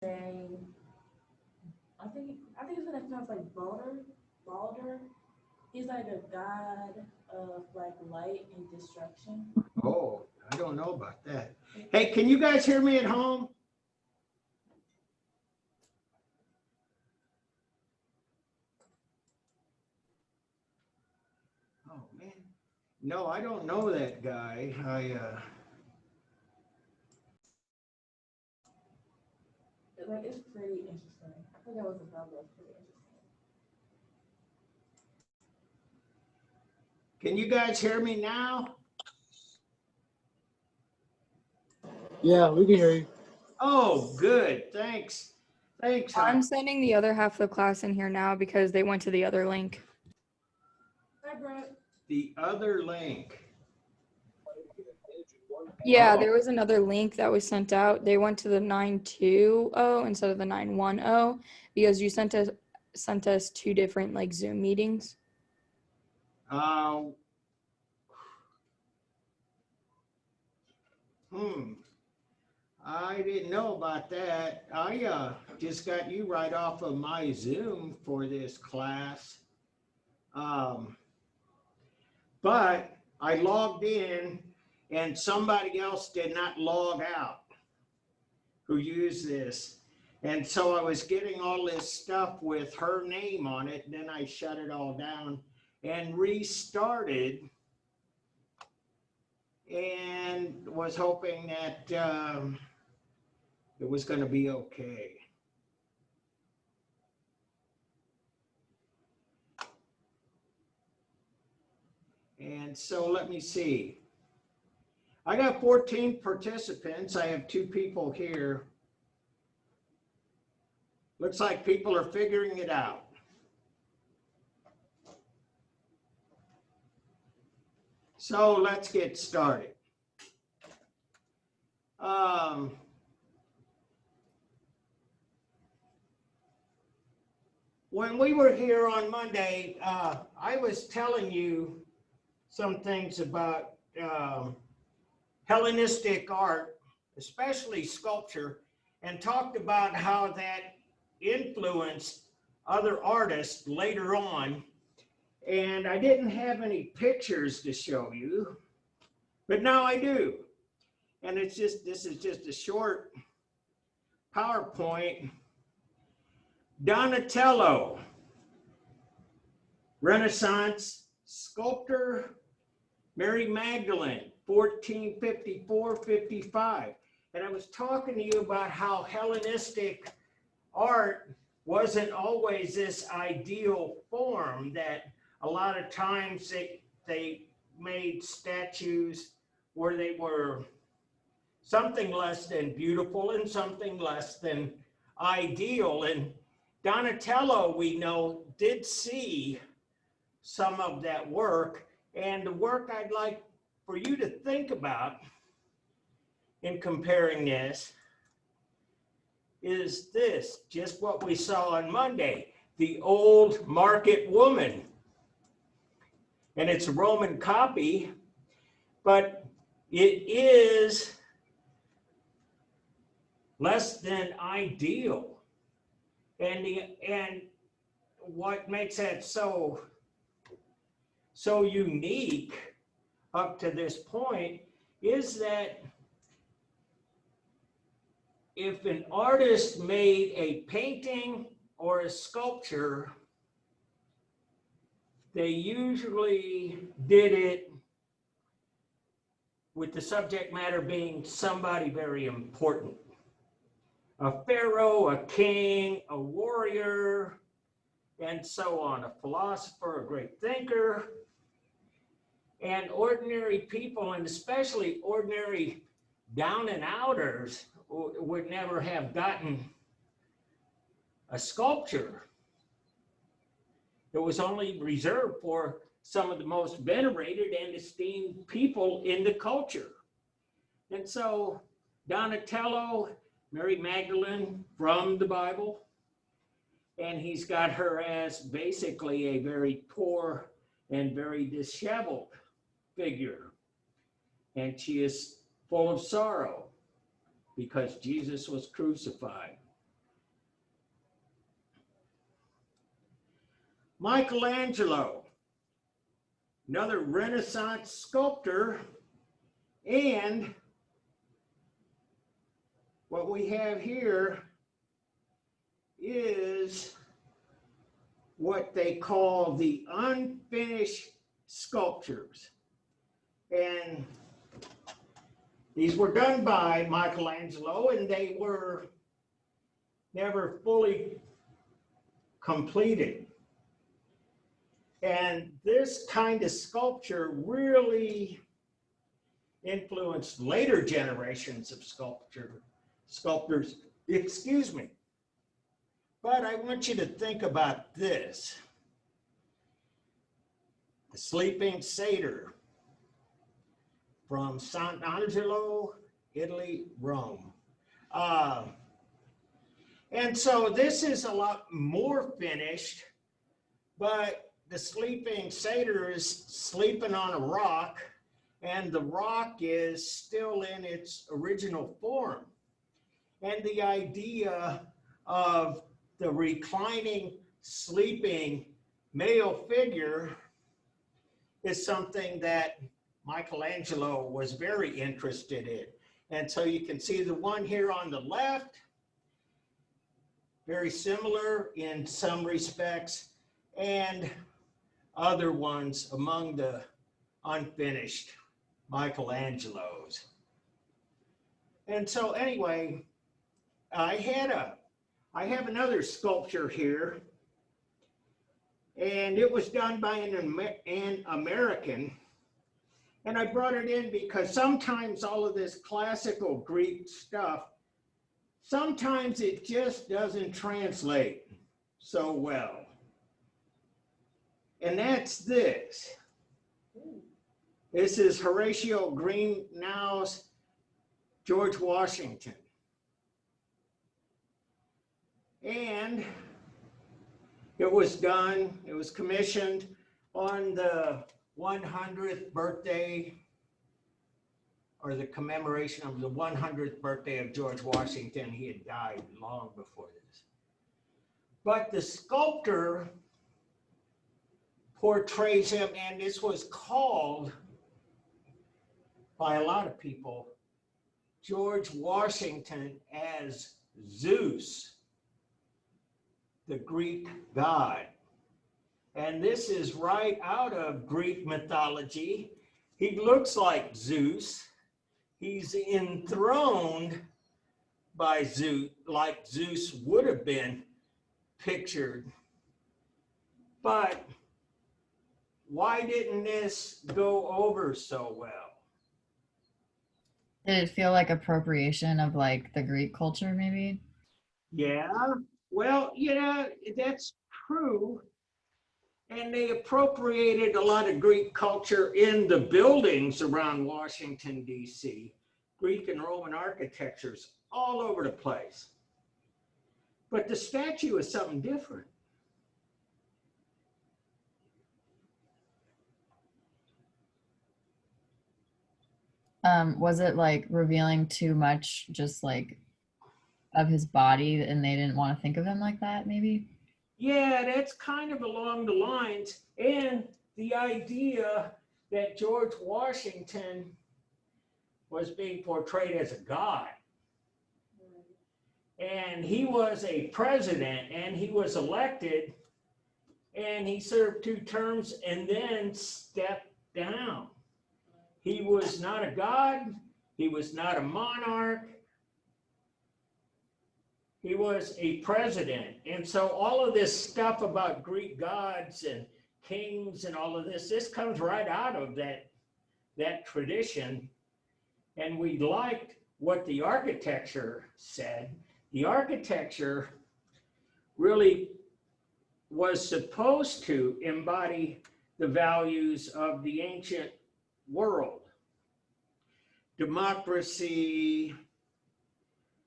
saying, I think it's gonna pronounce like Balder. He's like a god of like light and destruction. Oh, I don't know about that. Hey, can you guys hear me at home? Oh man. No, I don't know that guy. Like it's pretty interesting. I forgot what the novel was pretty interesting. Can you guys hear me now? Yeah, we can hear you. Oh, good. Thanks. Thanks, I'm hon. sending the other half of the class in here now because they went to the other link. Hi, Brett. The other link. Yeah, Oh. there was another link that was sent out. They went to the 920 instead of the 910 because you sent us two different like Zoom meetings. Uh, I didn't know about that. I just got you right off of my Zoom for this class. But I logged in and somebody else did not log out who used this. And so I was getting all this stuff with her name on it. And then I shut it all down and restarted and was hoping that it was going to be okay. And so let me see. I got 14 participants. I have 2 people here. Looks like people are figuring it out. So let's get started. When we were here on Monday, I was telling you some things about Hellenistic art, especially sculpture, and talked about how that influenced other artists later on. And I didn't have any pictures to show you, but now I do. And this is just a short PowerPoint. Donatello, Renaissance sculptor, Mary Magdalene, 1454-55. And I was talking to you about how Hellenistic art wasn't always this ideal form, that a lot of times they made statues where they were something less than beautiful and something less than ideal. And Donatello, we know, did see some of that work. And the work I'd like for you to think about in comparing this is this, just what we saw on Monday, the Old Market Woman. And it's a Roman copy, but it is less than ideal. And what makes that so unique up to this point is that if an artist made a painting or a sculpture, they usually did it with the subject matter being somebody very important. A pharaoh, a king, a warrior, and so on, a philosopher, a great thinker. And ordinary people, and especially ordinary down and outers, would never have gotten a sculpture. It was only reserved for some of the most venerated and esteemed people in the culture. And so Donatello, Mary Magdalene from the Bible, and he's got her as basically a very poor and very disheveled figure. And she is full of sorrow because Jesus was crucified. Michelangelo, another Renaissance sculptor, and what we have here is what they call the unfinished sculptures. And these were done by Michelangelo, and they were never fully completed. And this kind of sculpture really influenced later generations of sculptors, excuse me. But I want you to think about this. The Sleeping Satyr from Sant'Angelo, Italy, Rome. And so this is a lot more finished, but the sleeping satyr is sleeping on a rock, and the rock is still in its original form. And the idea of the reclining, sleeping male figure is something that Michelangelo was very interested in. And so you can see the one here on the left, very similar in some respects, and other ones among the unfinished Michelangelos. And so anyway, I have another sculpture here, and it was done by an American. And I brought it in because sometimes all of this classical Greek stuff, sometimes it just doesn't translate so well. And that's this. This is Horatio Greenough's George Washington. And it was commissioned on the 100th birthday, or the commemoration of the 100th birthday of George Washington. He had died long before this. But the sculptor portrays him, and this was called by a lot of people, George Washington as Zeus, the Greek god. And this is right out of Greek mythology. He looks like Zeus. He's enthroned by Zeus, like Zeus would have been pictured. But why didn't this go over so well? Did it feel like appropriation of like the Greek culture, maybe? Yeah, well, yeah, that's true. And they appropriated a lot of Greek culture in the buildings around Washington, D.C. Greek and Roman architectures all over the place. But the statue is something different. Was it like revealing too much just like of his body and they didn't want to think of him like that, maybe? Yeah, that's kind of along the lines. And the idea that George Washington was being portrayed as a god. And he was a president, and he was elected, and he served 2 terms and then stepped down. He was not a god. He was not a monarch. He was a president. And so all of this stuff about Greek gods and kings and all of this comes right out of that tradition. And we liked what the architecture said. The architecture really was supposed to embody the values of the ancient world. Democracy,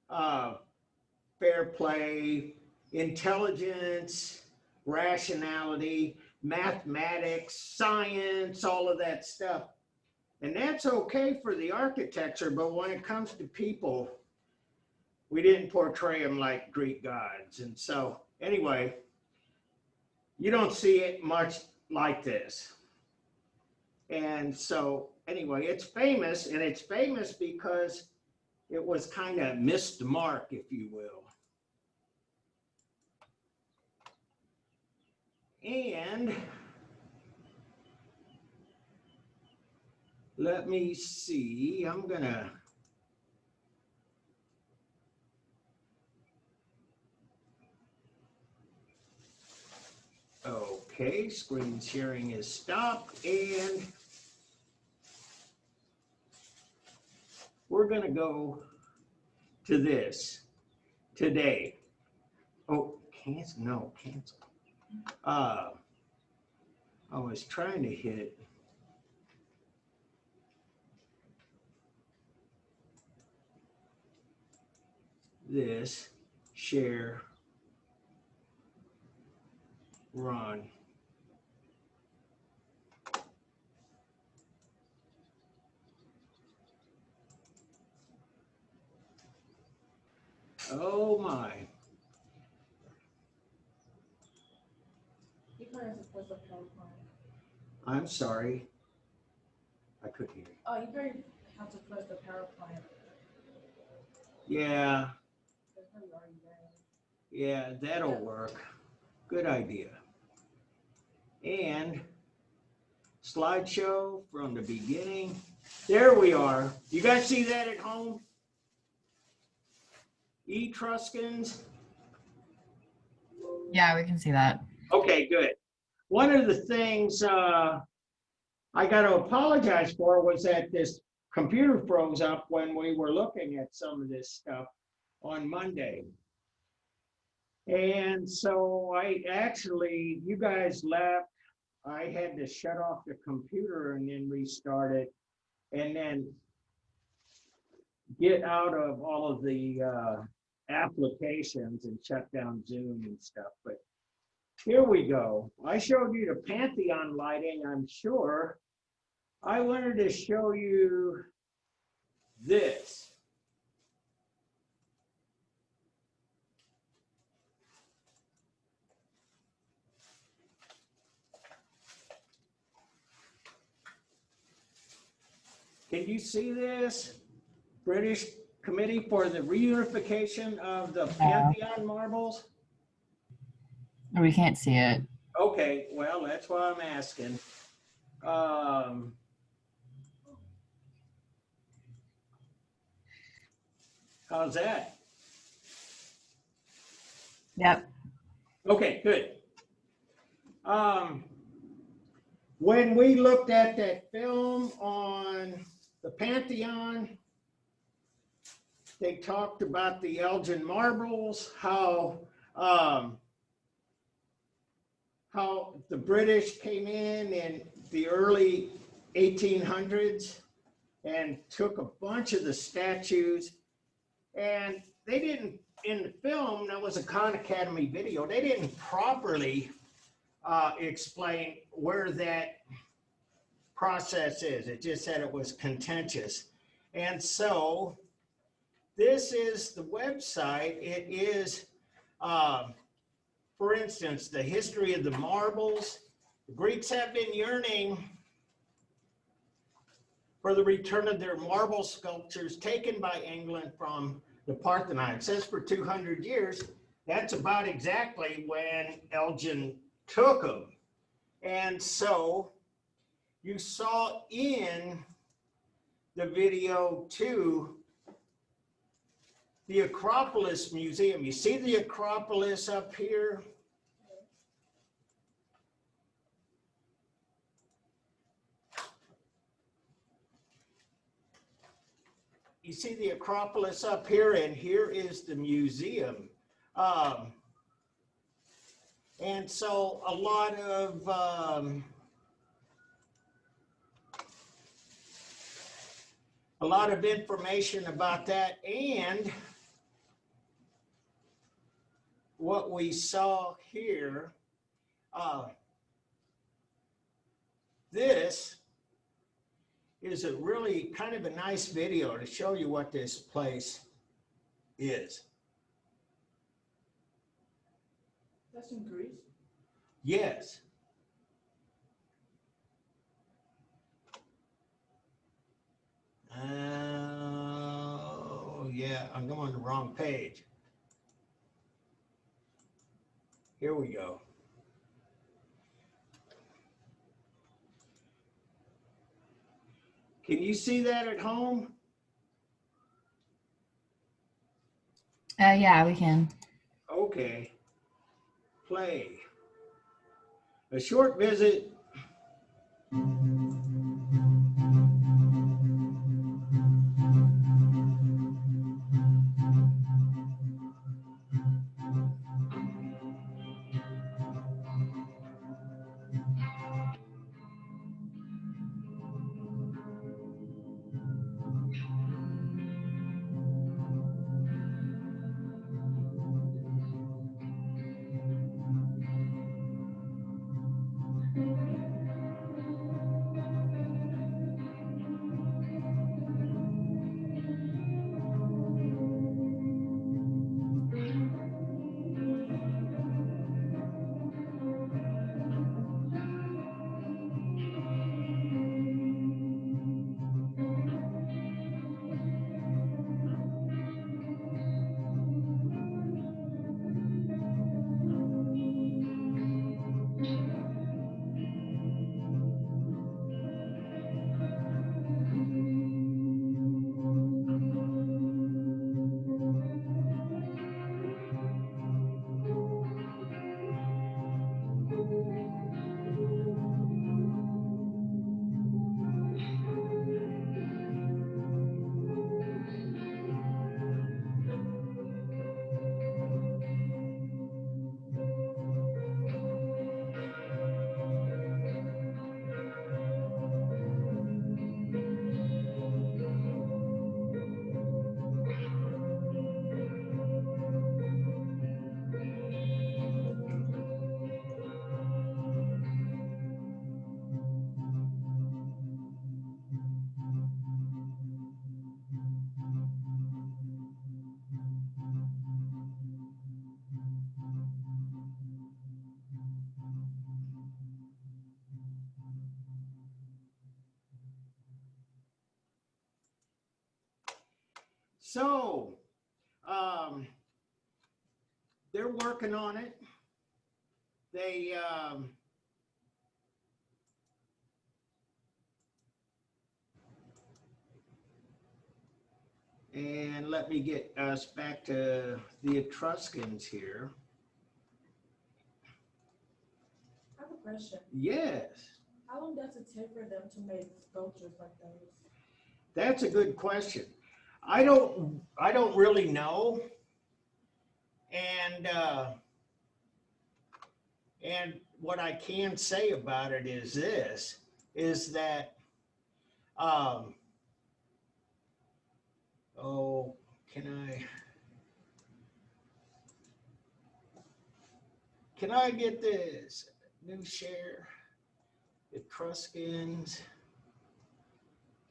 fair play, intelligence, rationality, mathematics, science, all of that stuff. And that's okay for the architecture, but when it comes to people, we didn't portray them like Greek gods. And so, anyway, you don't see it much like this. And so anyway, it's famous, and it's famous because it was kind of missed the mark, if you will. And let me see, I'm gonna, okay, screen sharing is stopped, and we're gonna go to this today. Oh, cancel, no, cancel. I was trying to hit this, share, run. Oh my. You probably have to press the PowerPoint. I'm sorry. I couldn't hear you. Oh, you probably have to press the PowerPoint. Yeah, It's probably already there. yeah, that'll work. Good idea. And slideshow from the beginning. There we are. You guys see that at home? Etruscans. Yeah, we can see that. Okay, good. One of the things I got to apologize for was that this computer froze up when we were looking at some of this stuff on Monday. And so you guys left. I had to shut off the computer and then restart it, and then get out of all of the applications and shut down Zoom and stuff. But here we go. I showed you the Pantheon lighting, I'm sure. I wanted to show you this. Can you see this? British Committee for the Reunification of the Pantheon marbles? We can't see it. Okay, well, that's why I'm asking. How's that? Yep. Okay, good. When we looked at that film on the Pantheon, they talked about the Elgin marbles, how the British came in the early 1800s and took a bunch of the statues, and they didn't, in the film, that was a Khan Academy video, they didn't properly explain where that process is. It just said it was contentious. And so this is the website. It is, for instance, the history of the marbles. The Greeks have been yearning for the return of their marble sculptures taken by England from the Parthenon. It says for 200 years. That's about exactly when Elgin took them. And so you saw in the video too, the Acropolis Museum. You see the Acropolis up here? You see the Acropolis up here, and here is the museum. And so a lot of information about that, and what we saw here, this is a really kind of a nice video to show you what this place is. That's in Greece. Yes. Oh, yeah, I'm going the wrong page. Here we go. Can you see that at home? Yeah, we can. Okay. Play. A short visit. So, they're working on it. They, and let me get us back to the Etruscans here. I have a question. Yes, How long does it take for them to make sculptures like those? that's a good question. I don't really know. And what I can say about it is this, is that, oh, can I get this new share? Etruscans,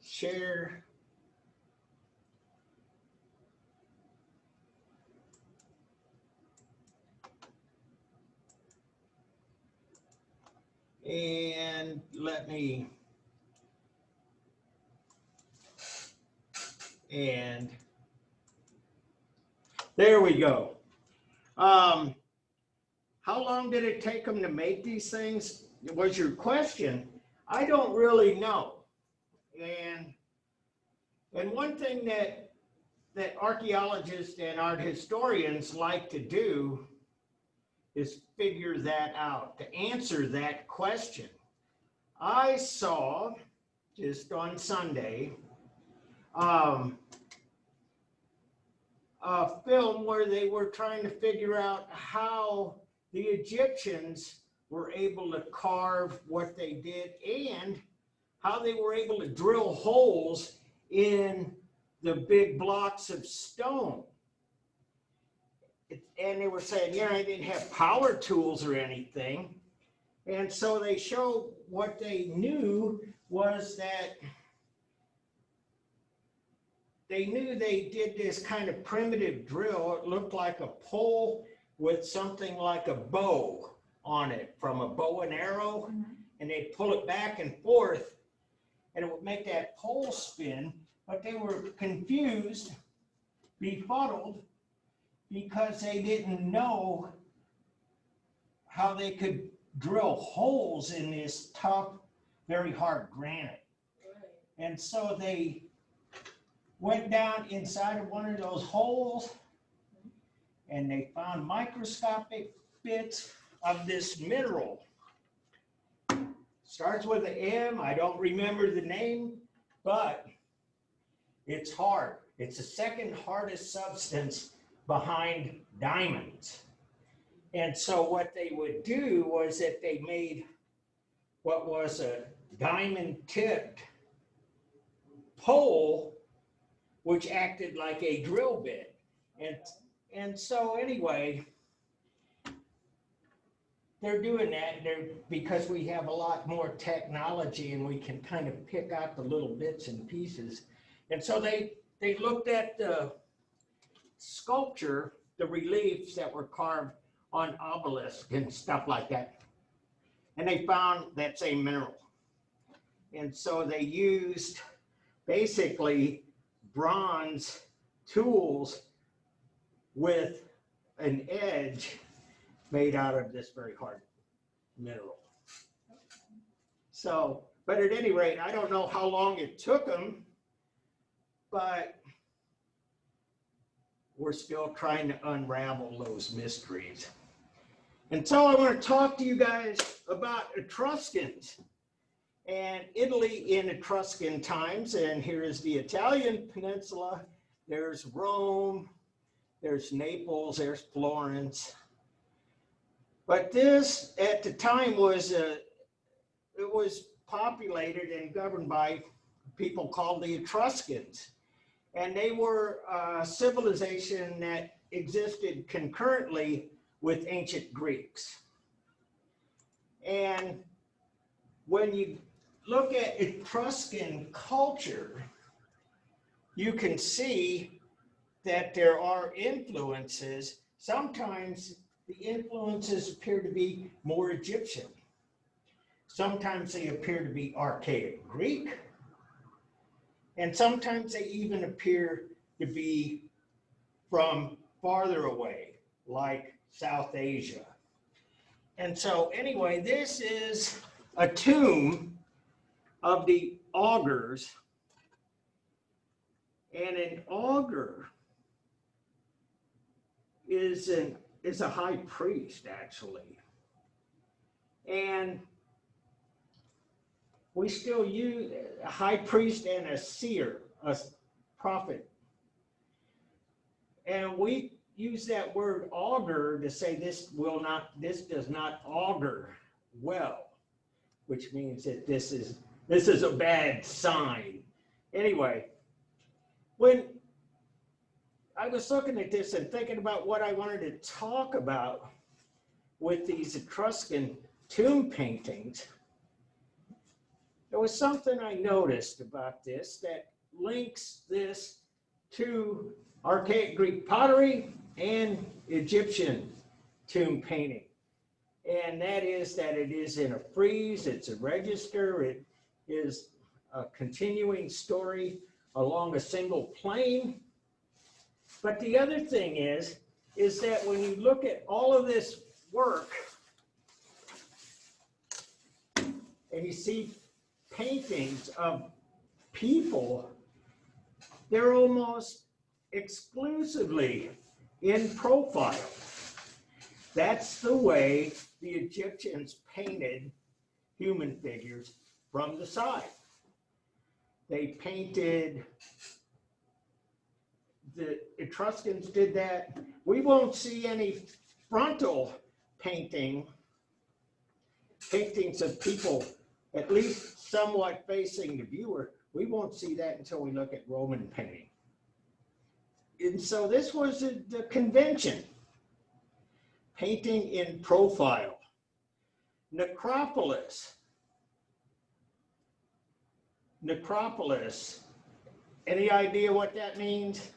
share. And and there we go. How long did it take them to make these things? Was your question. I don't really know. And one thing that archaeologists and art historians like to do is figure that out, to answer that question. I saw just on Sunday a film where they were trying to figure out how the Egyptians were able to carve what they did and how they were able to drill holes in the big blocks of stone. And they were saying, yeah, they didn't have power tools or anything. And so they showed what they knew was that they knew they did this kind of primitive drill. It looked like a pole with something like a bow on it from a bow and arrow, Mhm. and they'd pull it back and forth, and it would make that pole spin, but they were confused, befuddled, because they didn't know how they could drill holes in this tough, very hard granite. Right. And so they went down inside of one of those holes, and they found microscopic bits of this mineral. Starts with an M. I don't remember the name, but it's hard. It's the second hardest substance behind diamonds. And so what they would do was that they made what was a diamond-tipped pole, which acted like a drill bit. And so anyway, they're doing that because we have a lot more technology and we can kind of pick out the little bits and pieces. And so they looked at the sculpture, the reliefs that were carved on obelisks and stuff like that. And they found that same mineral. And so they used basically bronze tools with an edge made out of this very hard mineral. So, but at any rate, I don't know how long it took them, but we're still trying to unravel those mysteries. And so I want to talk to you guys about Etruscans and Italy in Etruscan times. And here is the Italian peninsula. There's Rome, there's Naples, there's Florence. But this, at the time, it was populated and governed by people called the Etruscans. And they were a civilization that existed concurrently with ancient Greeks. And when you look at Etruscan culture, you can see that there are influences. Sometimes the influences appear to be more Egyptian. Sometimes they appear to be archaic Greek. And sometimes they even appear to be from farther away, like South Asia. And so anyway, this is a tomb of the augurs. And an augur is a high priest, actually. And we still use a high priest and a seer, a prophet. And we use that word augur to say this does not augur well, which means that this is a bad sign. Anyway, when I was looking at this and thinking about what I wanted to talk about with these Etruscan tomb paintings, there was something I noticed about this that links this to archaic Greek pottery and Egyptian tomb painting. And that is that it is in a frieze, it's a register, it is a continuing story along a single plane. But the other thing is that when you look at all of this work and you see paintings of people, they're almost exclusively in profile. That's the way the Egyptians painted human figures from the side. They painted, the Etruscans did that. We won't see any frontal paintings of people at least somewhat facing the viewer. We won't see that until we look at Roman painting. And so this was the convention, painting in profile. Necropolis. Necropolis. Any idea what that means?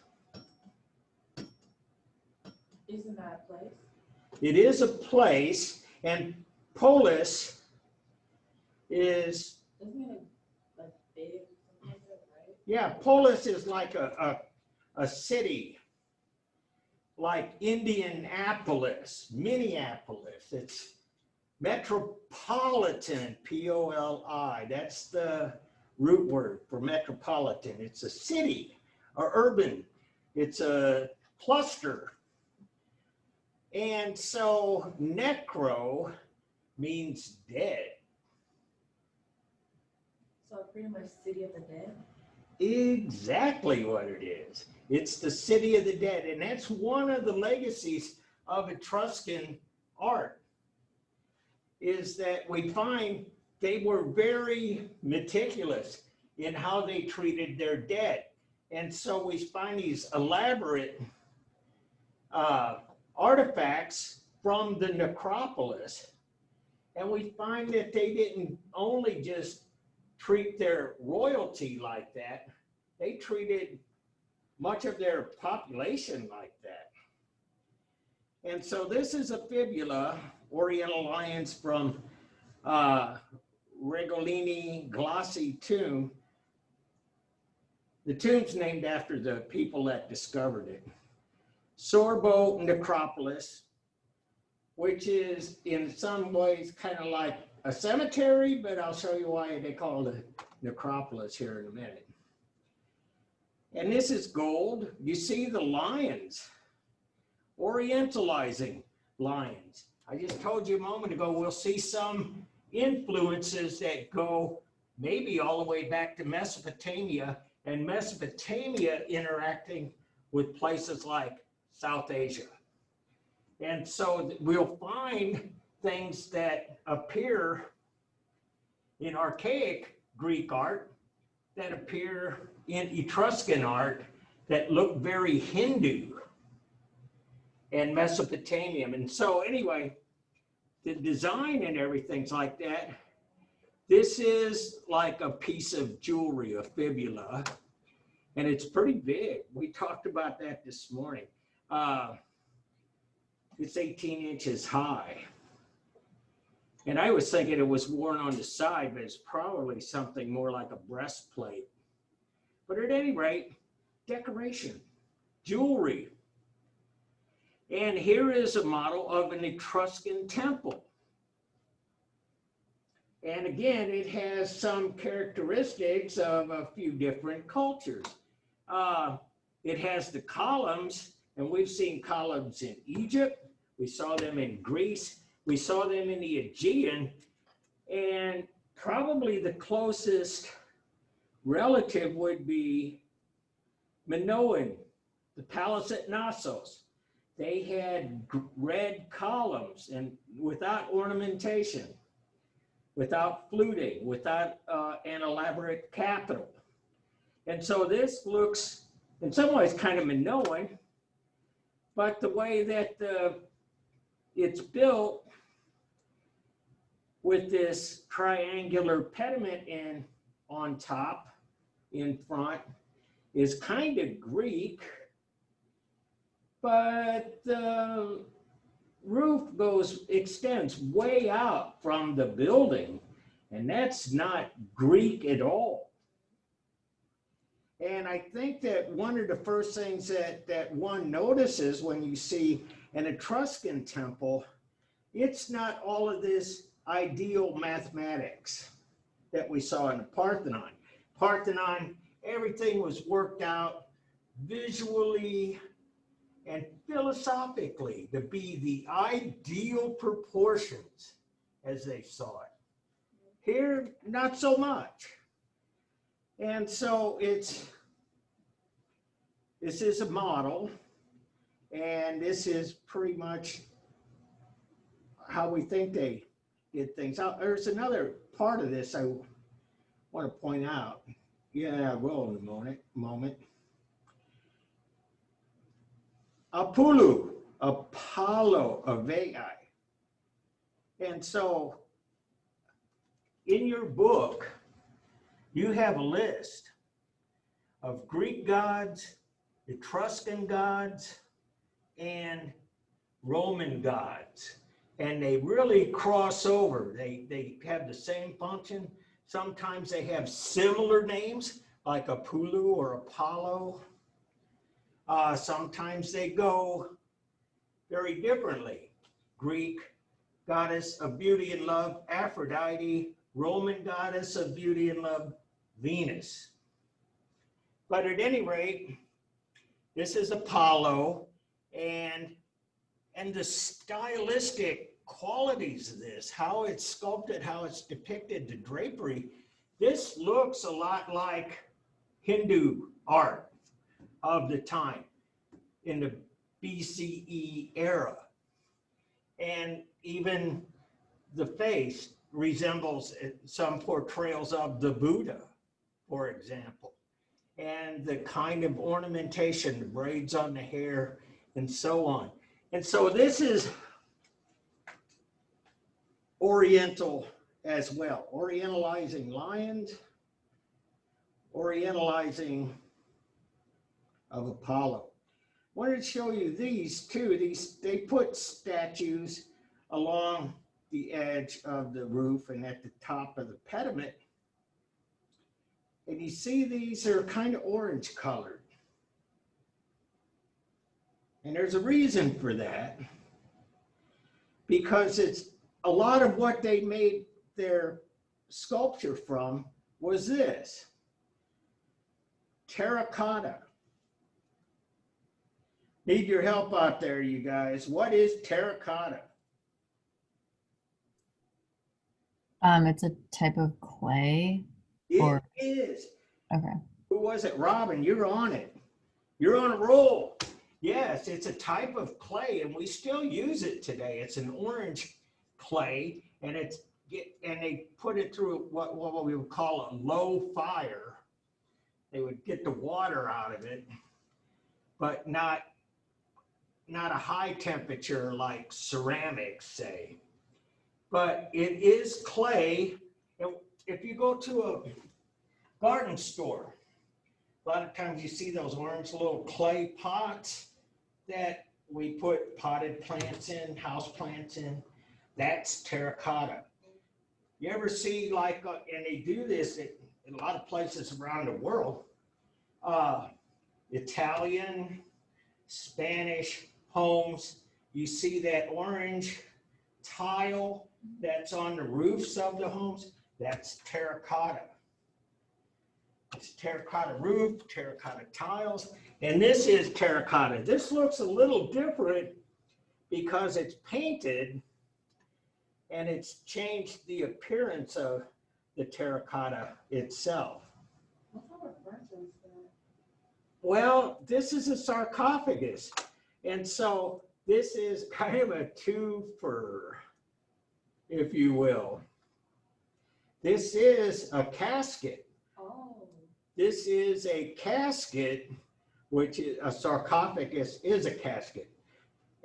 Isn't that a place? It is a place, And polis is, Doesn't mean like big, something like that, right? yeah, polis is like a city, like Indianapolis, Minneapolis. It's metropolitan, P-O-L-I. That's the root word for metropolitan. It's a city, or urban. It's a cluster. And so necro means dead. So pretty much City of the Dead. Exactly what it is. It's the city of the dead. And that's one of the legacies of Etruscan art, is that we find they were very meticulous in how they treated their dead. And so we find these elaborate artifacts from the necropolis. And we find that they didn't only just treat their royalty like that, they treated much of their population like that. And so this is a fibula, Oriental Lions from Regolini Glossi tomb. The tomb's named after the people that discovered it. Sorbo necropolis, which is in some ways kind of like a cemetery, but I'll show you why they call it necropolis here in a minute. And this is gold. You see the lions, orientalizing lions. I just told you a moment ago, we'll see some influences that go maybe all the way back to Mesopotamia, and Mesopotamia interacting with places like South Asia. And so we'll find things that appear in archaic Greek art, that appear in Etruscan art, that look very Hindu and Mesopotamian. And so anyway, the design and everything's like that. This is like a piece of jewelry, a fibula, and it's pretty big. We talked about that this morning. It's 18 inches high. And I was thinking it was worn on the side, but it's probably something more like a breastplate. But at any rate, decoration, jewelry. And here is a model of an Etruscan temple. And again, it has some characteristics of a few different cultures. It has the columns, and we've seen columns in Egypt. We saw them in Greece. We saw them in the Aegean. And probably the closest relative would be Minoan, the palace at Knossos. They had red columns and without ornamentation, without fluting, without an elaborate capital. And so this looks in some ways kind of Minoan, but the way that it's built with this triangular pediment on top, in front, is kind of Greek, but the roof extends way out from the building, and that's not Greek at all. And I think that one of the first things that one notices when you see an Etruscan temple, it's not all of this ideal mathematics that we saw in the Parthenon. Parthenon, everything was worked out visually and philosophically to be the ideal proportions as they saw it. Here, not so much. And so this is a model, and this is pretty much how we think they did things. There's another part of this I want to point out. Yeah, I will in a moment. Apollo of Veii. And so in your book, you have a list of Greek gods, Etruscan gods, and Roman gods. and they really cross over. They have the same function. Sometimes they have similar names, like Apollo or Apollo. Sometimes they go very differently. Greek goddess of beauty and love, Aphrodite. Roman goddess of beauty and love, Venus. But at any rate, this is Apollo, and the stylistic qualities of this, how it's sculpted, how it's depicted, the drapery, this looks a lot like Hindu art of the time in the BCE era. And even the face resembles some portrayals of the Buddha, for example. And the kind of ornamentation, the braids on the hair, and so on. And so this is Oriental as well. Orientalizing lions, Orientalizing of Apollo. I wanted to show you these too. They put statues along the edge of the roof and at the top of the pediment. And you see these are kind of orange colored. And there's a reason for that, because it's a lot of what they made their sculpture from was this, terracotta. Need your help out there, you guys. What is terracotta? It's a type of clay. It is. Okay. Who was it? Robin, you're on it. You're on a roll. Yes, it's a type of clay, and we still use it today. It's an orange clay, and they put it through what we would call a low fire. They would get the water out of it, but not a high temperature like ceramics, say. But it is clay. And if you go to a garden store, a lot of times you see those orange little clay pots that we put potted plants in, house plants in. That's terracotta. You ever see and they do this in a lot of places around the world, Italian, Spanish homes, you see that orange tile that's on the roofs of the homes, that's terracotta. It's terracotta roof, terracotta tiles, and this is terracotta. This looks a little different because it's painted and it's changed the appearance of the terracotta itself. What type of furniture is that? Well, this is a sarcophagus, and so this is kind of a twofer, if you will. This is a casket. Oh. This is a casket, which is a sarcophagus is a casket,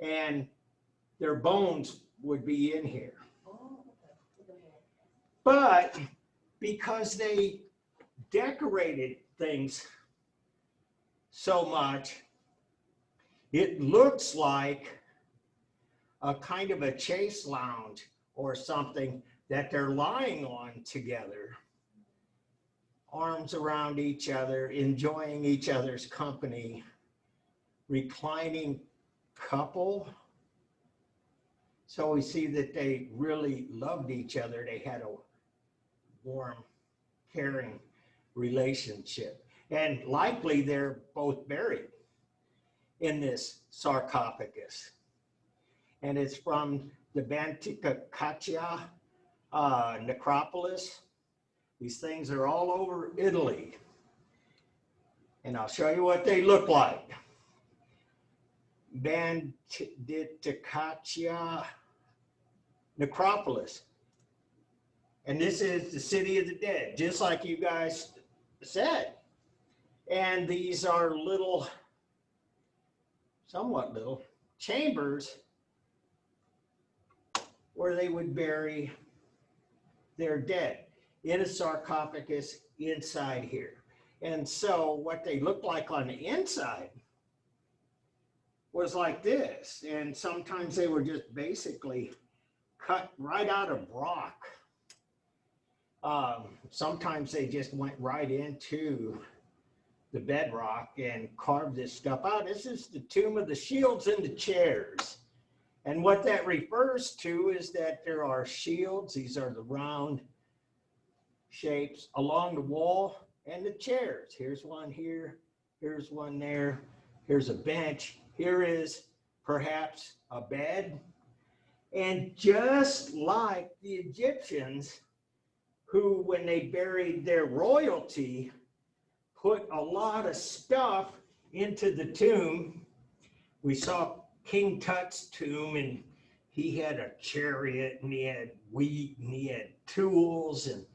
and their bones would be in here. Oh, okay. But because they decorated things so much, it looks like a kind of a chase lounge or something that they're lying on together, arms around each other, enjoying each other's company, reclining couple. So we see that they really loved each other. They had a warm, caring relationship. And likely they're both buried in this sarcophagus. And it's from the Bantica necropolis. These things are all over Italy. And I'll show you what they look like. Bantica necropolis. And this is the city of the dead, just like you guys said. And these are little, somewhat little, chambers where they would bury their dead in a sarcophagus inside here. And so what they looked like on the inside was like this. And sometimes they were just basically cut right out of rock. Sometimes they just went right into the bedrock and carved this stuff out. This is the tomb of the shields and the chairs. And what that refers to is that there are shields, these are the round shapes along the wall, and the chairs. Here's one here, here's one there, here's a bench, here is perhaps a bed. And just like the Egyptians, who, when they buried their royalty, put a lot of stuff into the tomb. We saw King Tut's tomb, and he had a chariot, and he had wheat, and he had tools and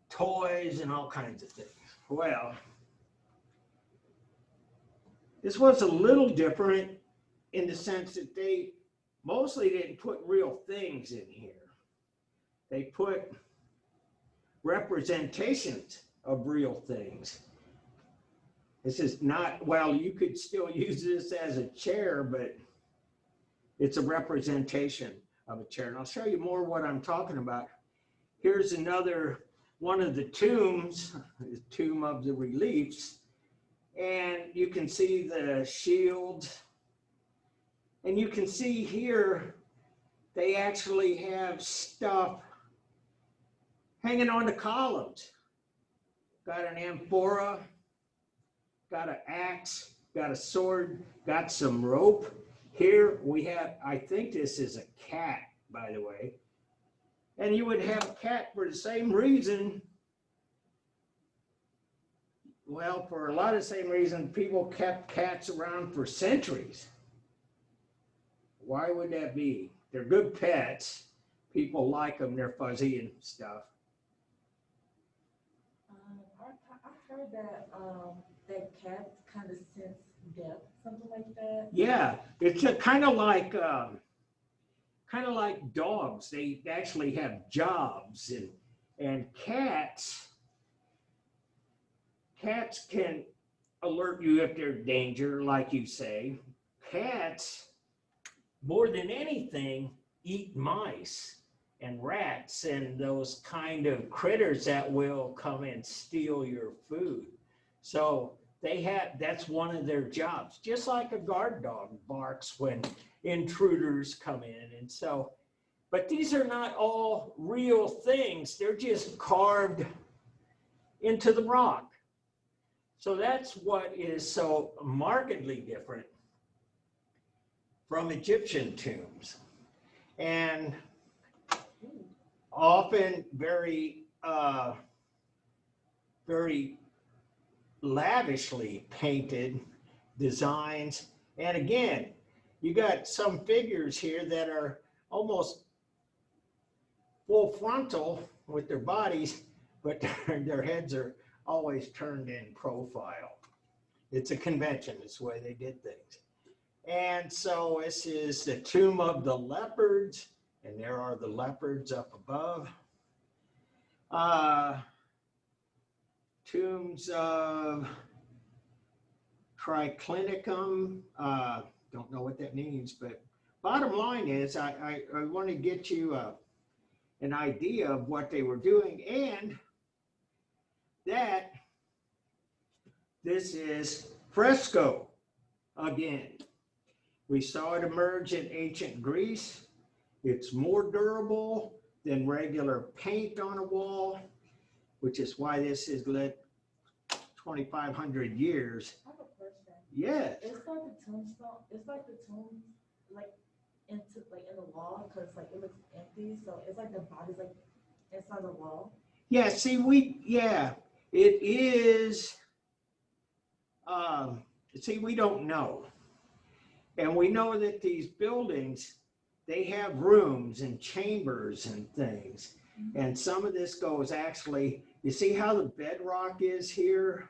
toys and all kinds of things. Well, this was a little different in the sense that they mostly didn't put real things in here. They put representations of real things. This is not, well, you could still use this as a chair, but it's a representation of a chair. And I'll show you more what I'm talking about. Here's another one of the tombs, the tomb of the reliefs. And you can see the shields. And you can see here, they actually have stuff hanging on the columns. Got an amphora, got an axe, got a sword, got some rope. Here we have, I think this is a cat, by the way. And you would have a cat for the same reason. Well, for a lot of the same reason, people kept cats around for centuries. Why would that be? They're good pets. People like them, they're fuzzy and stuff. I heard that that cats kind of sense death, something like that. Yeah, it's kind of like dogs. They actually have jobs, and cats can alert you if there's danger, like you say. Cats, more than anything, eat mice and rats and those kind of critters that will come and steal your food. So that's one of their jobs, just like a guard dog barks when intruders come in. And so, but these are not all real things. They're just carved into the rock. So that's what is so markedly different from Egyptian tombs. And often very lavishly painted designs. And again, you got some figures here that are almost full frontal with their bodies, but their heads are always turned in profile. It's a convention, it's the way they did things. And so this is the tomb of the leopards, and there are the leopards up above. Tombs of Triclinicum, don't know what that means, but bottom line is I want to get you an idea of what they were doing, and that this is fresco again. We saw it emerge in ancient Greece. It's more durable than regular paint on a wall, which is why this is lit 2,500 years. I have a question. Yes. It's like the tombstone. It's like the tomb, like in the wall, because like it looks empty. So it's like the body's like inside the wall. Yeah. See, it is. See, we don't know, and we know that these buildings, they have rooms and chambers and things, and some of this goes actually. You see how the bedrock is here?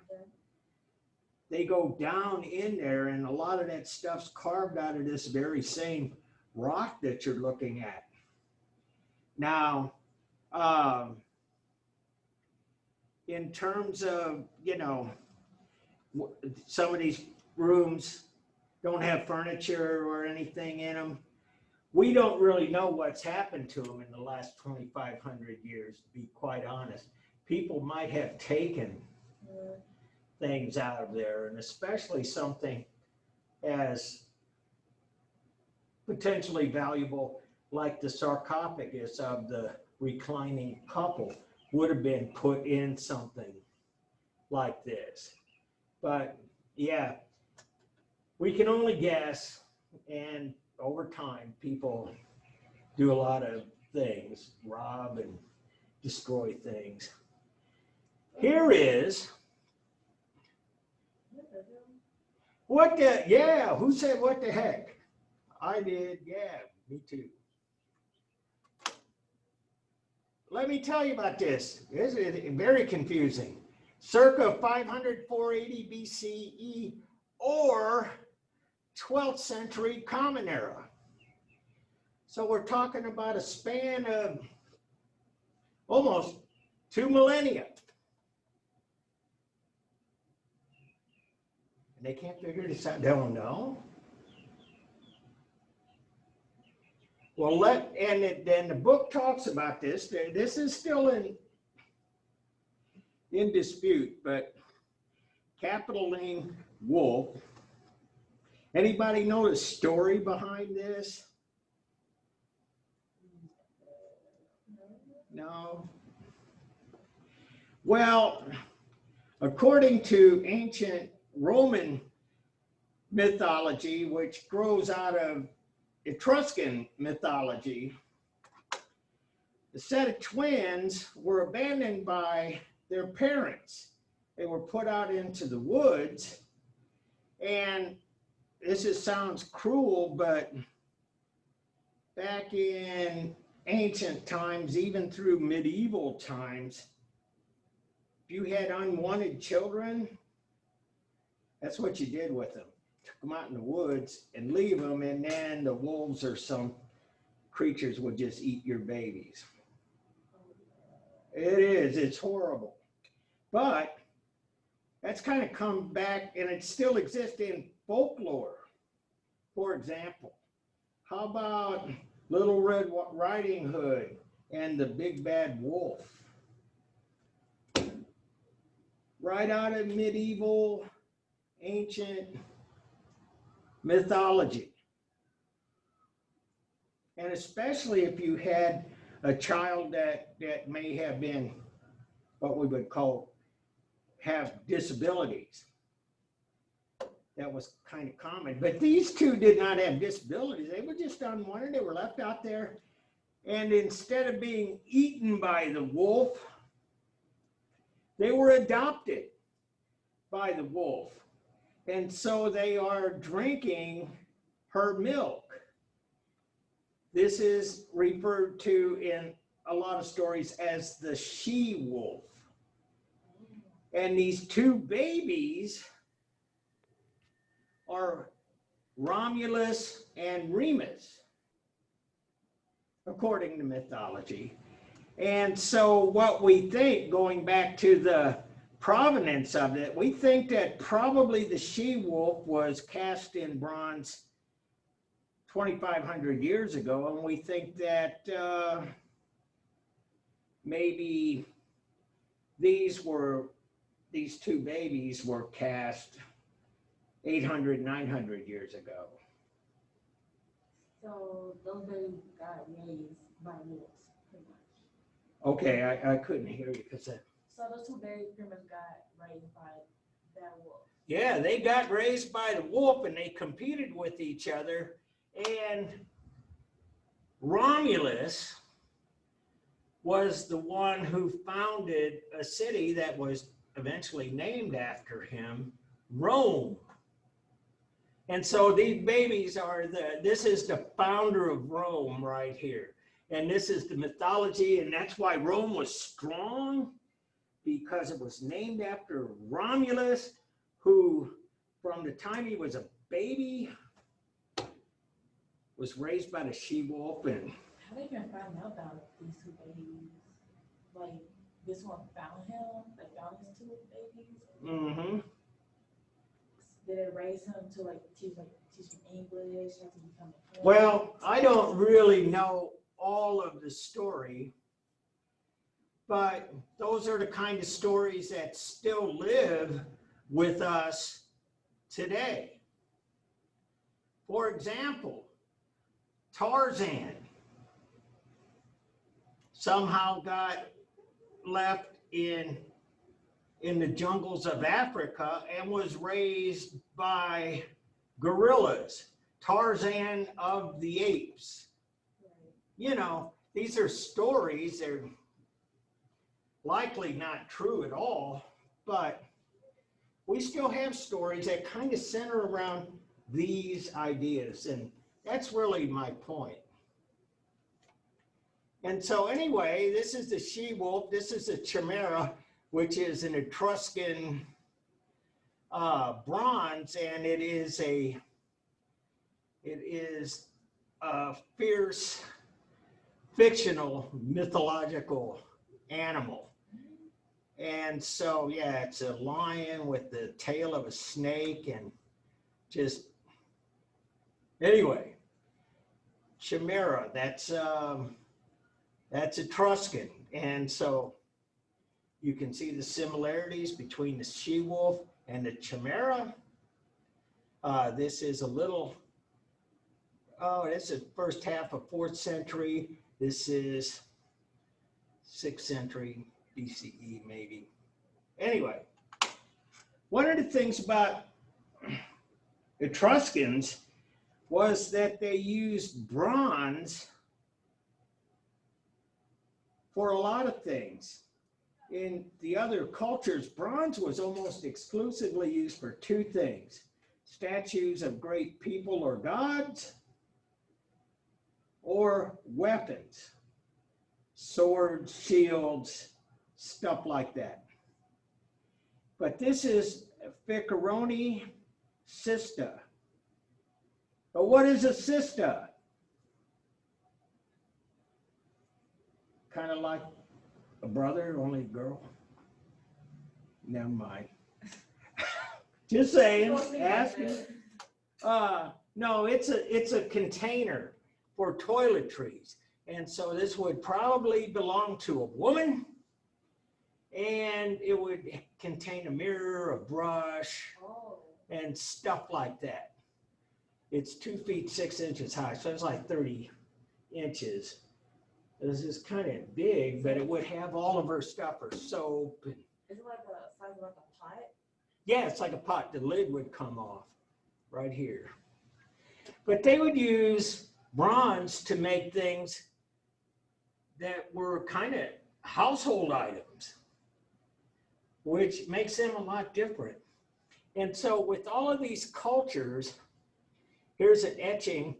They go down in there, and a lot of that stuff's carved out of this very same rock that you're looking at. Now, in terms of, some of these rooms don't have furniture or anything in them. we don't really know what's happened to them in the last 2,500 years, to be quite honest. People might have taken things out of there, and especially something as potentially valuable like the sarcophagus of the reclining couple would have been put in something like this. But yeah, we can only guess, and over time, people do a lot of things, rob and destroy things. Here is, what the, yeah, who said what the heck? I did, yeah, me too. Let me tell you about this. This is very confusing. Circa 500, 480 BCE or 12th century Common Era. So we're talking about a span of almost 2 millennia. And they can't figure this out. They don't know. Well, then the book talks about this. This is still in dispute, but capitaling wolf. Anybody know the story behind this? No. Well, according to ancient Roman mythology, which grows out of Etruscan mythology, the set of twins were abandoned by their parents. They were put out into the woods, and this just sounds cruel, but back in ancient times, even through medieval times, if you had unwanted children, that's what you did with them. Took them out in the woods and leave them, and then the wolves or some creatures would just eat your babies. It is, it's horrible. But that's kind of come back, and it still exists in folklore. For example, how about Little Red Riding Hood and the Big Bad Wolf? Right out of medieval, ancient mythology. And especially if you had a child that may have been what we would call have disabilities. That was kind of common. But these two did not have disabilities. They were just unwanted. They were left out there. And instead of being eaten by the wolf, they were adopted by the wolf. And so they are drinking her milk. This is referred to in a lot of stories as the she-wolf. And these two babies are Romulus and Remus, according to mythology. And so what we think, going back to the provenance of it, we think that probably the she-wolf was cast in bronze 2,500 years ago, and we think that maybe these two babies were cast 800, 900 years ago. So those babies got raised by wolves, pretty much. Okay, I couldn't hear you because So those two babies pretty much got raised by that wolf. yeah, they got raised by the wolf and they competed with each other. And Romulus was the one who founded a city that was eventually named after him, Rome. And so these babies are this is the founder of Rome right here. And this is the mythology, and that's why Rome was strong, because it was named after Romulus, who from the time he was a baby was raised by the she-wolf. And How did you even find out about these two babies? Like, this one found him, like found his two babies? mm-hmm. did it raise him to teach him English, how to become a Well, I don't really know all of the story, but those are the kind of stories that still live with us today. For example, Tarzan somehow got left in the jungles of Africa and was raised by gorillas, Tarzan of the apes. You know, these are stories, they're likely not true at all, but we still have stories that kind of center around these ideas, and that's really my point. And so anyway, this is the she-wolf, this is the chimera, which is an Etruscan bronze, and it is a fierce, fictional, mythological animal. And so, yeah, it's a lion with the tail of a snake and just, anyway, chimera, that's Etruscan. And so you can see the similarities between the she-wolf and the chimera. This is a little, this is first half of 4th century. This is 6th century BCE, maybe. Anyway, one of the things about Etruscans was that they used bronze for a lot of things. In the other cultures, bronze was almost exclusively used for 2 things: statues of great people or gods, or weapons, swords, shields, stuff like that. But this is Ficaroni cista. But what is a cista? Kind of like a brother, only a girl. Never mind. Just saying, asking. No, it's a container for toiletries. And so this would probably belong to a woman, and it would contain a mirror, a brush, and stuff like that. It's 2 feet 6 inches high, so it's like 30 inches. This is kind of big, but it would have all of her stuff, her soap. And, is it like a size of like a pot? yeah, it's like a pot. The lid would come off right here. But they would use bronze to make things that were kind of household items, which makes them a lot different. And so with all of these cultures, here's an etching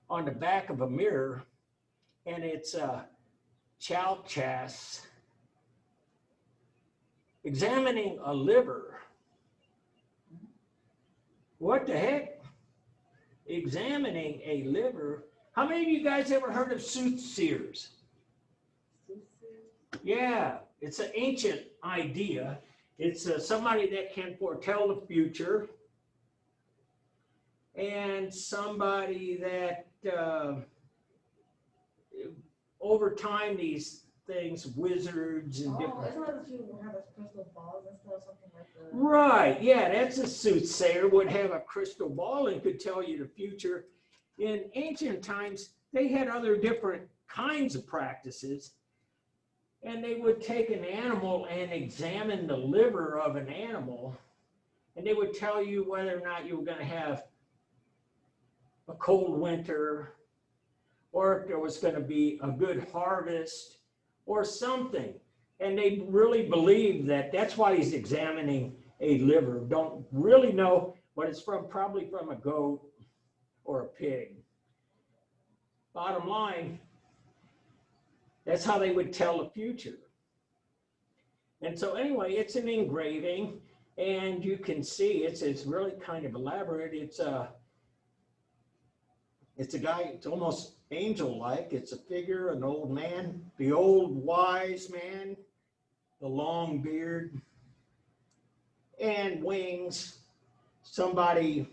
on the back of a mirror, and it's Chalchas examining a liver. What the heck? Examining a liver. How many of you guys ever heard of soothsayers? Yeah, it's an ancient idea. It's somebody that can foretell the future, and somebody that over time, these things, wizards and different. Isn't that you have a crystal balls and stuff, something like that? Right, yeah, that's a soothsayer, would have a crystal ball and could tell you the future. In ancient times, they had other different kinds of practices, and they would take an animal and examine the liver of an animal, and they would tell you whether or not you were going to have a cold winter, or if there was going to be a good harvest or something. And they really believe that that's why he's examining a liver. Don't really know what it's from, probably from a goat or a pig. Bottom line, that's how they would tell the future. And so anyway, it's an engraving, and you can see it's really kind of elaborate. It's a guy, it's almost angel-like. It's a figure, an old man, the old wise man, the long beard, and wings, somebody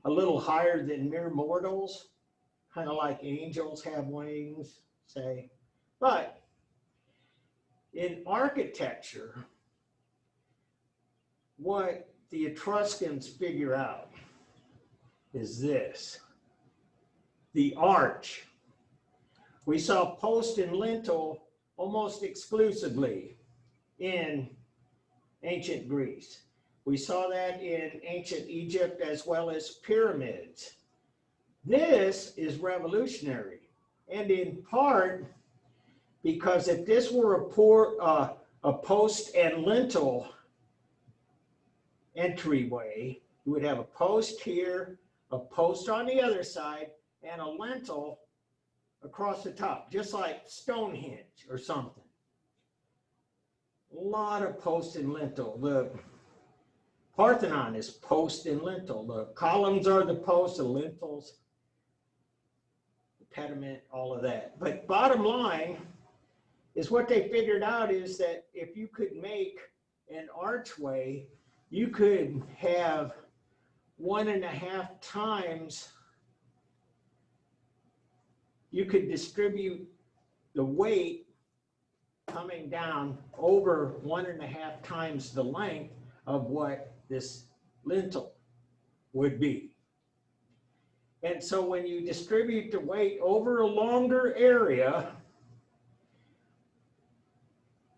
a little higher than mere mortals, kind of like angels have wings, say. But in architecture, what the Etruscans figure out is this: the arch. We saw post and lintel almost exclusively in ancient Greece. We saw that in ancient Egypt as well as pyramids. This is revolutionary, and in part because if this were a post and lintel entryway, you would have a post here, a post on the other side, and a lintel across the top, just like Stonehenge or something. A lot of post and lintel. The Parthenon is post and lintel. The columns are the posts, the lintels, the pediment, all of that. But bottom line is what they figured out is that if you could make an archway, you could have 1.5 times, you could distribute the weight coming down over 1.5 times the length of what this lintel would be. And so when you distribute the weight over a longer area,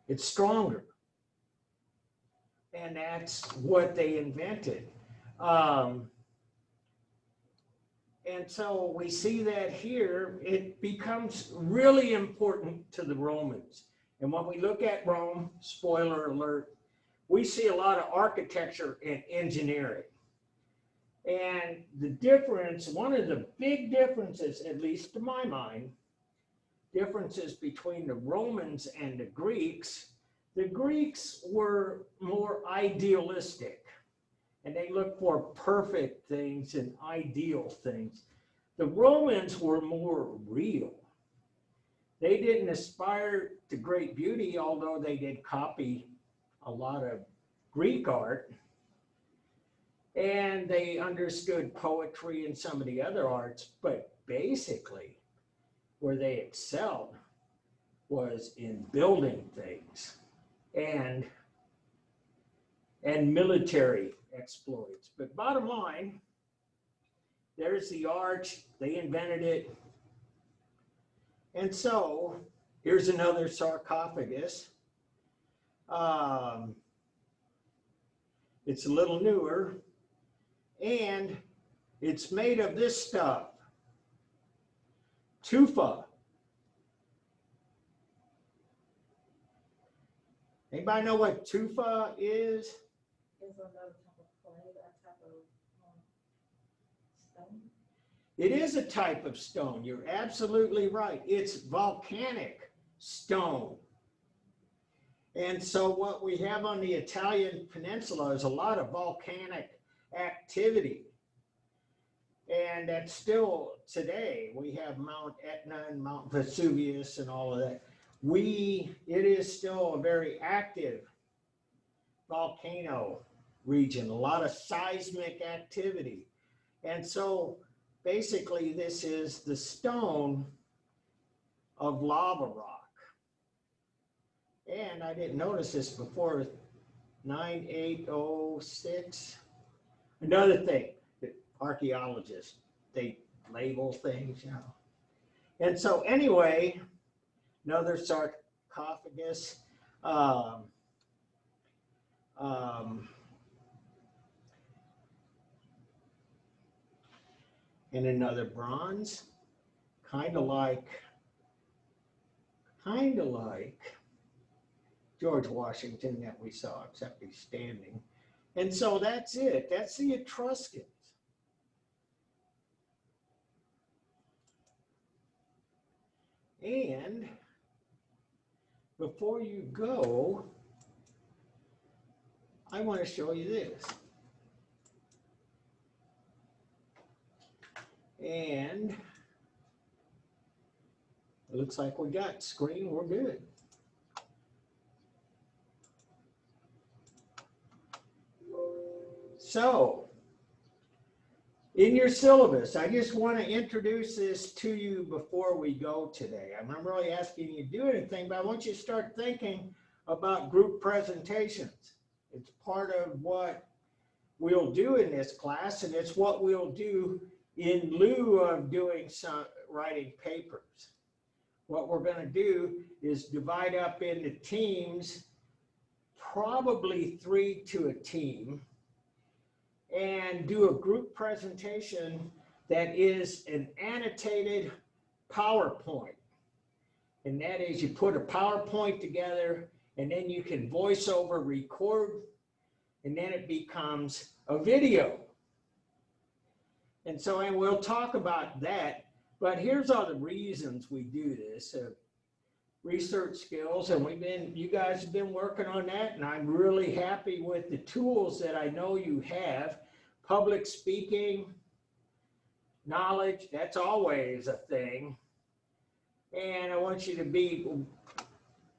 it's stronger. And that's what they invented. And so we see that here, it becomes really important to the Romans. And when we look at Rome, spoiler alert, we see a lot of architecture and engineering. And the difference, one of the big differences, at least to my mind, differences between the Romans and the Greeks were more idealistic, and they looked for perfect things and ideal things. The Romans were more real. They didn't aspire to great beauty, although they did copy a lot of Greek art, and they understood poetry and some of the other arts, but basically where they excelled was in building things and military exploits. But bottom line, there's the arch, they invented it. And so here's another sarcophagus. It's a little newer, and it's made of this stuff, tufa. Anybody know what tufa is? Is another type of clay, that type of stone. It is a type of stone. You're absolutely right. It's volcanic stone. And so what we have on the Italian peninsula is a lot of volcanic activity. And that's still today. We have Mount Etna and Mount Vesuvius and all of that. It is still a very active volcano region, a lot of seismic activity. And so basically this is the stone of lava rock. And I didn't notice this before, 9806. Another thing that archaeologists, they label things, you know. And so anyway, another sarcophagus. And another bronze, kind of like George Washington that we saw, except he's standing. And so that's it. That's the Etruscans. And before you go, I want to show you this. And it looks like we got screen, we're good. So in your syllabus, I just want to introduce this to you before we go today. I'm not really asking you to do anything, but I want you to start thinking about group presentations. It's part of what we'll do in this class, and it's what we'll do in lieu of doing some writing papers. What we're going to do is divide up into teams, probably 3 to a team, and do a group presentation that is an annotated PowerPoint. And that is, you put a PowerPoint together, and then you can voice over record, and then it becomes a video. And so, and we'll talk about that, but here's all the reasons we do this. Research skills, and you guys have been working on that, and I'm really happy with the tools that I know you have. Public speaking, knowledge, that's always a thing. And I want you to be,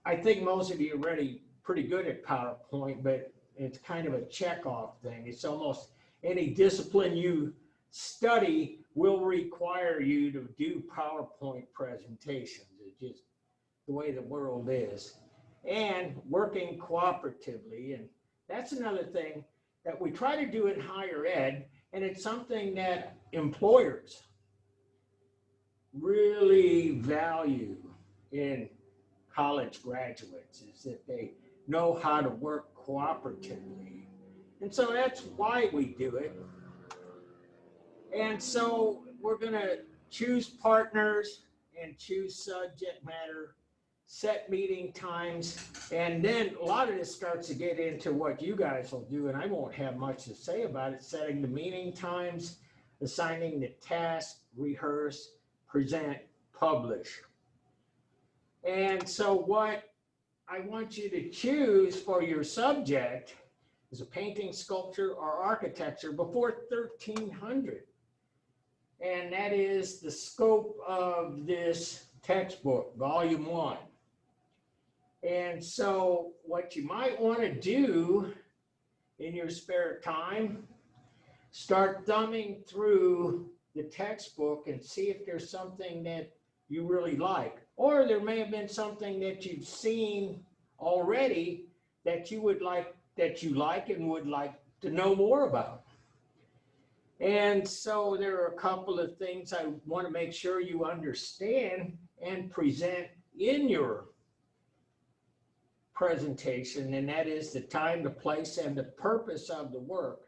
I think most of you are already pretty good at PowerPoint, but it's kind of a check-off thing. It's almost any discipline you study will require you to do PowerPoint presentations. It's just the way the world is. And working cooperatively, and that's another thing that we try to do in higher ed, and it's something that employers really value in college graduates, is that they know how to work cooperatively. And so that's why we do it. And so we're going to choose partners and choose subject matter, set meeting times, and then a lot of this starts to get into what you guys will do, and I won't have much to say about it: setting the meeting times, assigning the task, rehearse, present, publish. And so what I want you to choose for your subject is a painting, sculpture, or architecture before 1300. And that is the scope of this textbook, volume 1. And so what you might want to do in your spare time, start thumbing through the textbook and see if there's something that you really like. Or there may have been something that you've seen already that you would like, that you like and would like to know more about. And so there are a couple of things I want to make sure you understand and present in your presentation, and that is the time, the place, and the purpose of the work.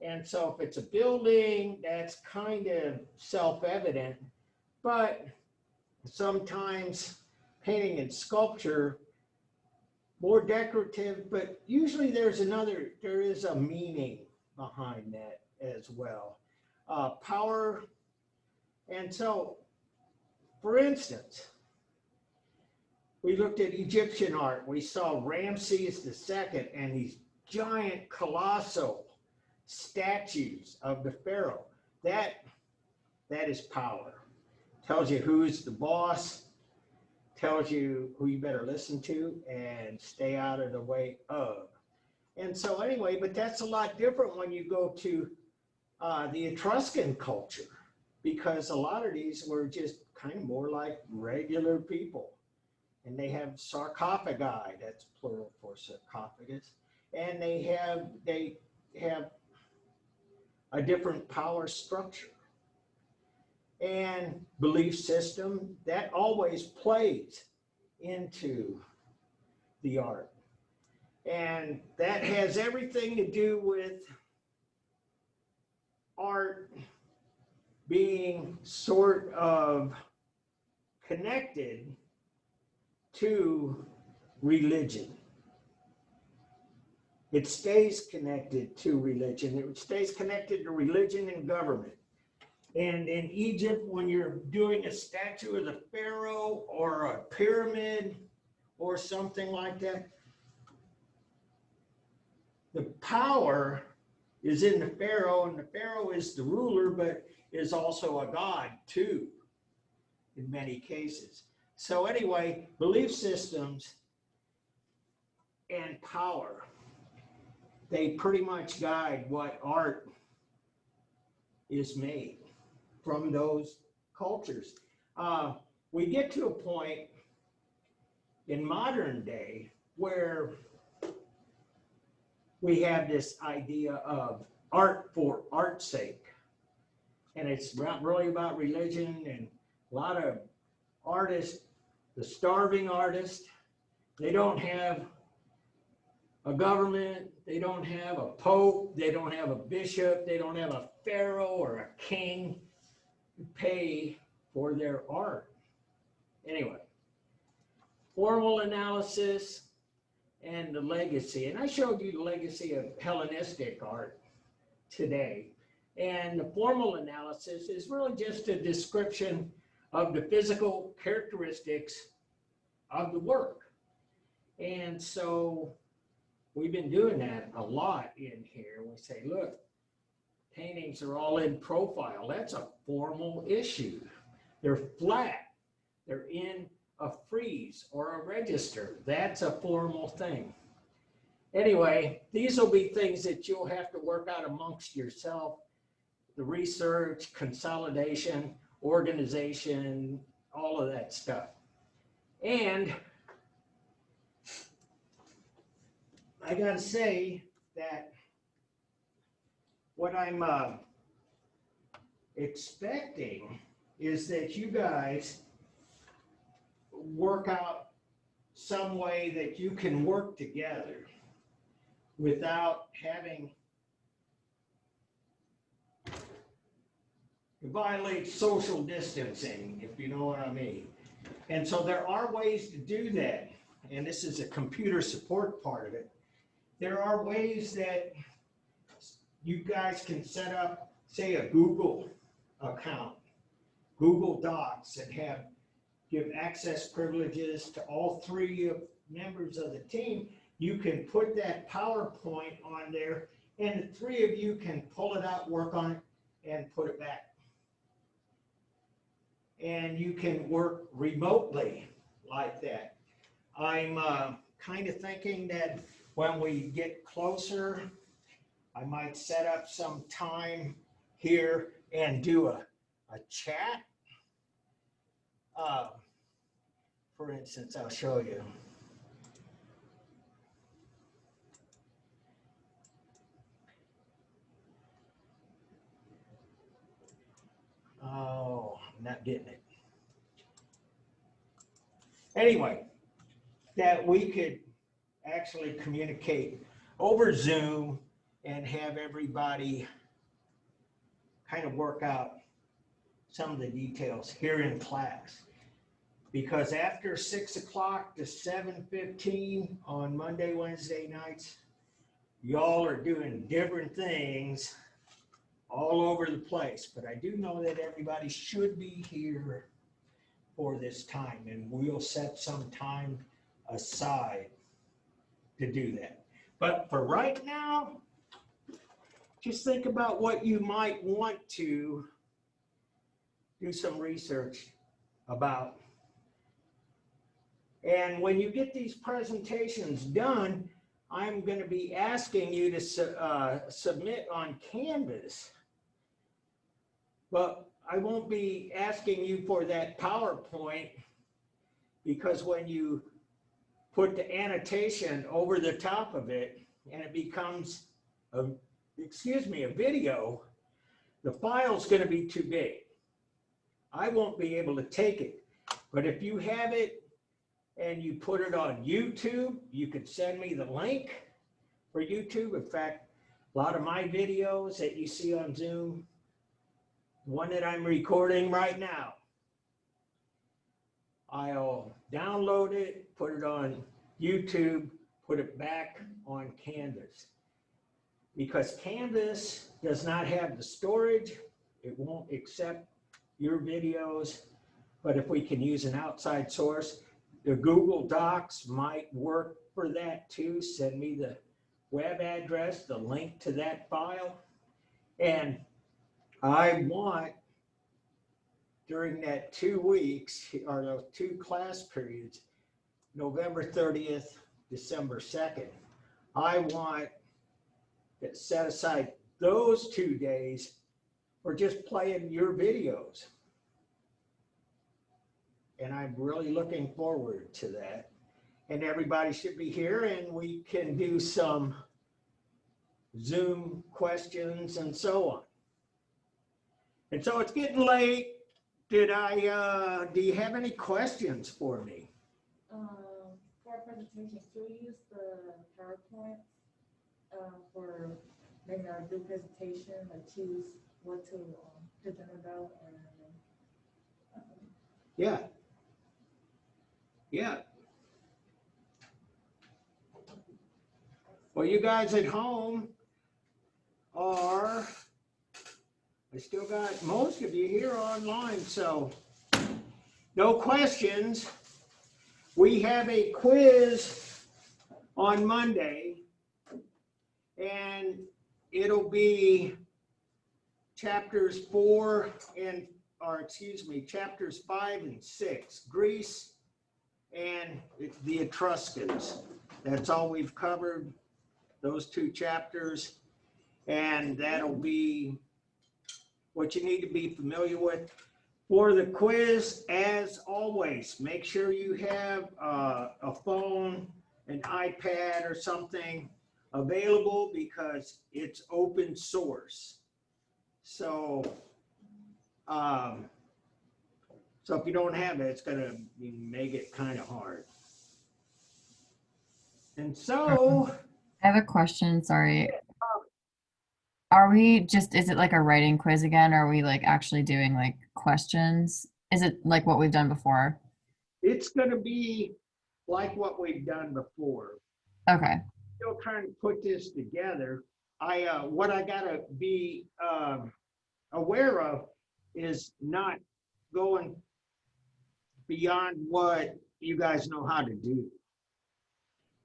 And so if it's a building, that's kind of self-evident, but sometimes painting and sculpture, more decorative, but usually there is a meaning behind that as well. Power, and so, for instance, we looked at Egyptian art. We saw Ramses II and these giant colossal statues of the pharaoh. That is power. Tells you who's the boss, tells you who you better listen to and stay out of the way of. And so anyway, but that's a lot different when you go to the Etruscan culture, because a lot of these were just kind of more like regular people. And they have sarcophagi, that's plural for sarcophagus, and they have a different power structure and belief system that always plays into the art. And that has everything to do with art being sort of connected to religion. It stays connected to religion. It stays connected to religion and government. And in Egypt, when you're doing a statue of the pharaoh or a pyramid or something like that, the power is in the pharaoh, and the pharaoh is the ruler, but is also a god too, in many cases. So anyway, belief systems and power, they pretty much guide what art is made from those cultures. We get to a point in modern day where we have this idea of art for art's sake. And it's not really about religion, and a lot of artists, the starving artists, they don't have a government, they don't have a pope, they don't have a bishop, they don't have a pharaoh or a king to pay for their art. Anyway, formal analysis and the legacy. And I showed you the legacy of Hellenistic art today. And the formal analysis is really just a description of the physical characteristics of the work. And so we've been doing that a lot in here. We say, look, paintings are all in profile. That's a formal issue. They're flat. They're in a frieze or a register. That's a formal thing. Anyway, these will be things that you'll have to work out amongst yourself. The research, consolidation, organization, all of that stuff. And I gotta say that what I'm expecting is that you guys work out some way that you can work together without having to violate social distancing, if you know what I mean. And so there are ways to do that. And this is a computer support part of it. There are ways that you guys can set up, say, a Google account, Google Docs, and give access privileges to all three members of the team. You can put that PowerPoint on there, and the three of you can pull it out, work on it, and put it back. And you can work remotely like that. I'm kind of thinking that when we get closer, I might set up some time here and do a chat. For instance, I'll show you. Oh, I'm not getting it. Anyway, that we could actually communicate over Zoom and have everybody kind of work out some of the details here in class. Because after 6 o'clock to 7:15 on Monday, Wednesday nights, y'all are doing different things all over the place. But I do know that everybody should be here for this time, and we'll set some time aside to do that. But for right now, just think about what you might want to do some research about. And when you get these presentations done, I'm going to be asking you to submit on Canvas. But I won't be asking you for that PowerPoint, because when you put the annotation over the top of it and it becomes a video, the file's going to be too big. I won't be able to take it. But if you have it and you put it on YouTube, you could send me the link for YouTube. In fact, a lot of my videos that you see on Zoom, the one that I'm recording right now, I'll download it, put it on YouTube, put it back on Canvas. Because Canvas does not have the storage, it won't accept your videos. But if we can use an outside source, the Google Docs might work for that too. Send me the web address, the link to that file. And I want, during that 2 weeks, or those 2 class periods, November 30th, December 2nd, I want to set aside those 2 days or just playing your videos. And I'm really looking forward to that. And everybody should be here and we can do some Zoom questions and so on. And so it's getting late. Do you have any questions for me? For our presentation, can we use the PowerPoint for maybe our group presentation, like choose what to present about and Yeah. Yeah. Well, you guys at home are, I still got most of you here online, so no questions. We have a quiz on Monday, and it'll be chapters 5 and 6, Greece and the Etruscans. That's all we've covered, those 2 chapters, and that'll be what you need to be familiar with. For the quiz, as always, make sure you have a phone, an iPad or something available because it's open source. So, so if you don't have it, it's gonna make it kind of hard. And so, I have a question, sorry. Is it like a writing quiz again? Or are we like actually doing like questions? Is it like what we've done before? it's gonna be like what we've done before. Okay. Still trying to put this together. What I gotta be aware of is not going beyond what you guys know how to do.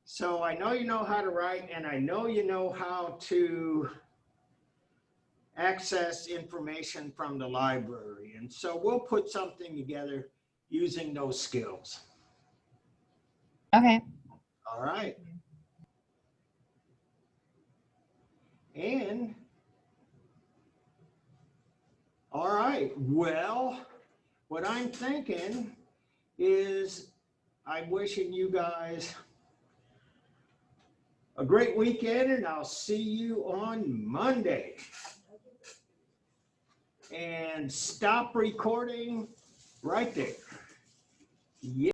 So I know you know how to write, and I know you know how to access information from the library. And so we'll put something together using those skills. Okay. All right. And all right, well, what I'm thinking is I'm wishing you guys a great weekend, and I'll see you on Monday. And stop recording right there. Yeah.